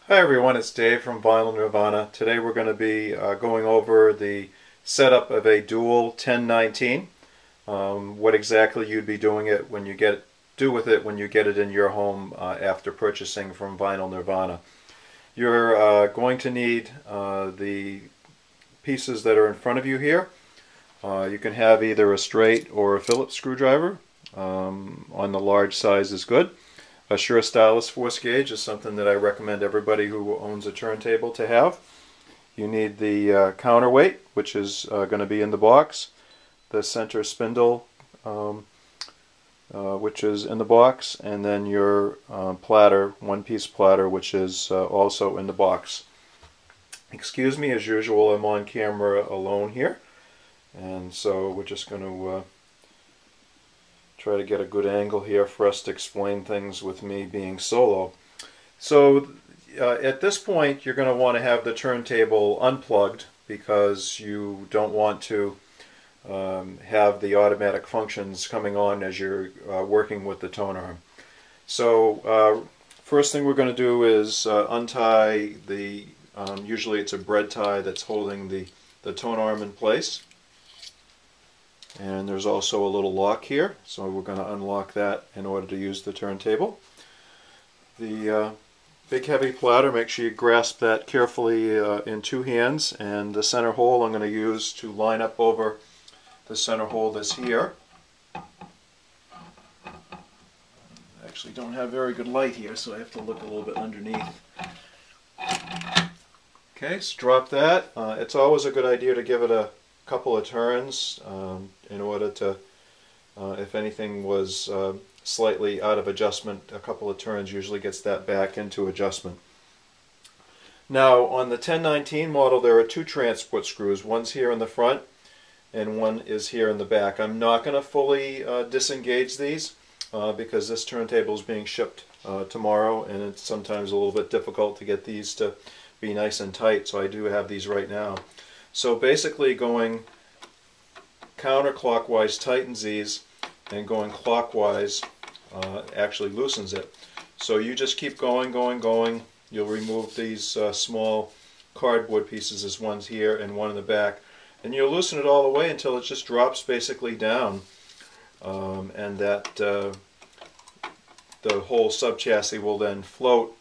Hi everyone, it's Dave from Vinyl Nirvana. Today we're going to be going over the setup of a dual 1019. What exactly you'd be doing it when you do with it when you get it in your home after purchasing from Vinyl Nirvana. You're going to need the pieces that are in front of you here. You can have either a straight or a Phillips screwdriver. On the large size is good. A Shure Stylus force gauge is something that I recommend everybody who owns a turntable to have. You need the counterweight, which is going to be in the box, the center spindle, which is in the box, and then your platter, one-piece platter, which is also in the box. Excuse me, as usual, I'm on camera alone here, and so we're just going to try to get a good angle here for us to explain things with me being solo. So at this point you're going to want to have the turntable unplugged because you don't want to have the automatic functions coming on as you're working with the tone arm. So first thing we're going to do is untie the, usually it's a bread tie that's holding the tone arm in place. And there's also a little lock here, so we're going to unlock that in order to use the turntable. The big heavy platter, make sure you grasp that carefully in two hands, and the center hole I'm going to use to line up over the center hole that's here. I actually don't have very good light here, so I have to look a little bit underneath. Okay, so drop that. It's always a good idea to give it a couple of turns in order to, if anything was slightly out of adjustment, a couple of turns usually gets that back into adjustment. Now on the 1019 model there are two transport screws. One's here in the front and one is here in the back. I'm not going to fully disengage these because this turntable is being shipped tomorrow, and it's sometimes a little bit difficult to get these to be nice and tight, so I do have these right now. So basically going counterclockwise tightens these, and going clockwise actually loosens it. So you just keep going. You'll remove these small cardboard pieces. There's one's here and one in the back, and you'll loosen it all the way until it just drops basically down, and that the whole subchassis will then float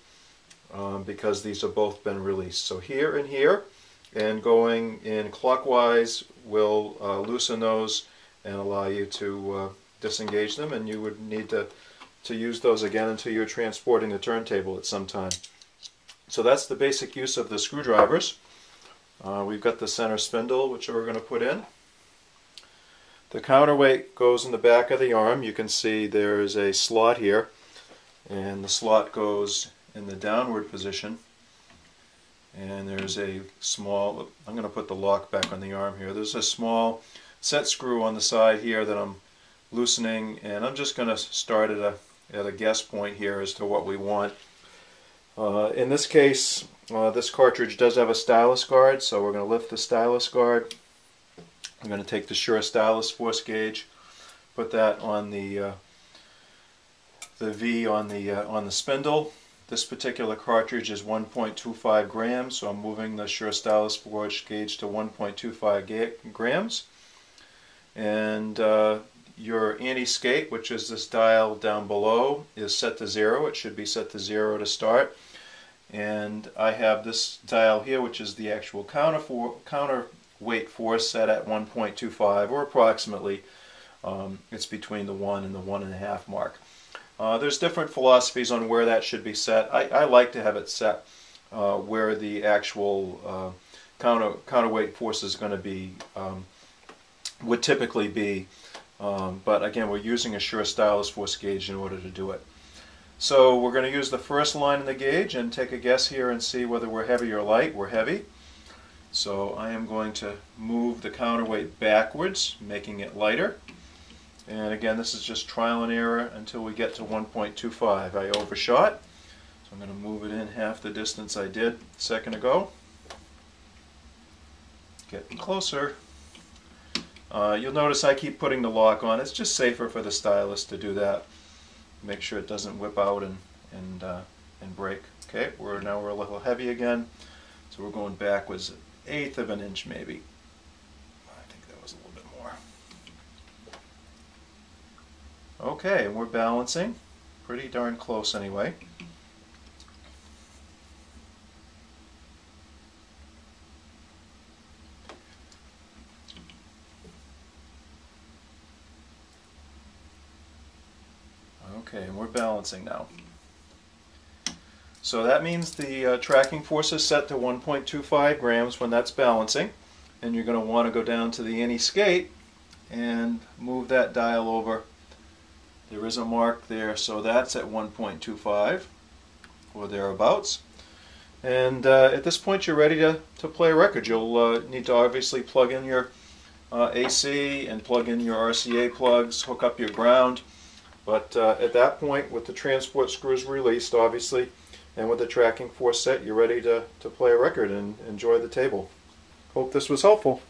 because these have both been released. So here and here, and going in clockwise will loosen those and allow you to disengage them, and you would need to use those again until you're transporting the turntable at some time. So that's the basic use of the screwdrivers. We've got the center spindle, which we're going to put in. The counterweight goes in the back of the arm. You can see there is a slot here, and the slot goes in the downward position. And there's a small, I'm going to put the lock back on the arm here. There's a small set screw on the side here that I'm loosening, and I'm just going to start at a guess point here as to what we want. In this case, this cartridge does have a stylus guard, so we're going to lift the stylus guard. I'm going to take the Shure Stylus force gauge, put that on the V on the spindle. This particular cartridge is 1.25 grams, so I'm moving the Shure Stylus force gauge to 1.25 grams. And your anti-skate, which is this dial down below, is set to 0. It should be set to 0 to start. And I have this dial here, which is the actual counterweight force, set at 1.25, or approximately. It's between the 1 and the 1.5 mark. There's different philosophies on where that should be set. I like to have it set where the actual counterweight force is going to be, would typically be, but again, we're using a Shure Stylus force gauge in order to do it. So we're going to use the first line in the gauge and take a guess here and see whether we're heavy or light. We're heavy. So I am going to move the counterweight backwards, making it lighter. And again, this is just trial and error until we get to 1.25. I overshot, so I'm going to move it in half the distance I did a second ago. Getting closer. You'll notice I keep putting the lock on. It's just safer for the stylus to do that. Make sure it doesn't whip out and and break. Okay, now we're a little heavy again, so we're going backwards 1/8 of an inch maybe. I think that was a little bit more. Okay, and we're balancing pretty darn close anyway. Okay, and we're balancing now. So that means the tracking force is set to 1.25 grams when that's balancing, and you're going to want to go down to the anti-skate and move that dial over. There is a mark there, so that's at 1.25 or thereabouts. And at this point you're ready to play a record. You'll need to obviously plug in your AC and plug in your RCA plugs, hook up your ground. But at that point, with the transport screws released, obviously, and with the tracking force set, you're ready to play a record and enjoy the table. Hope this was helpful.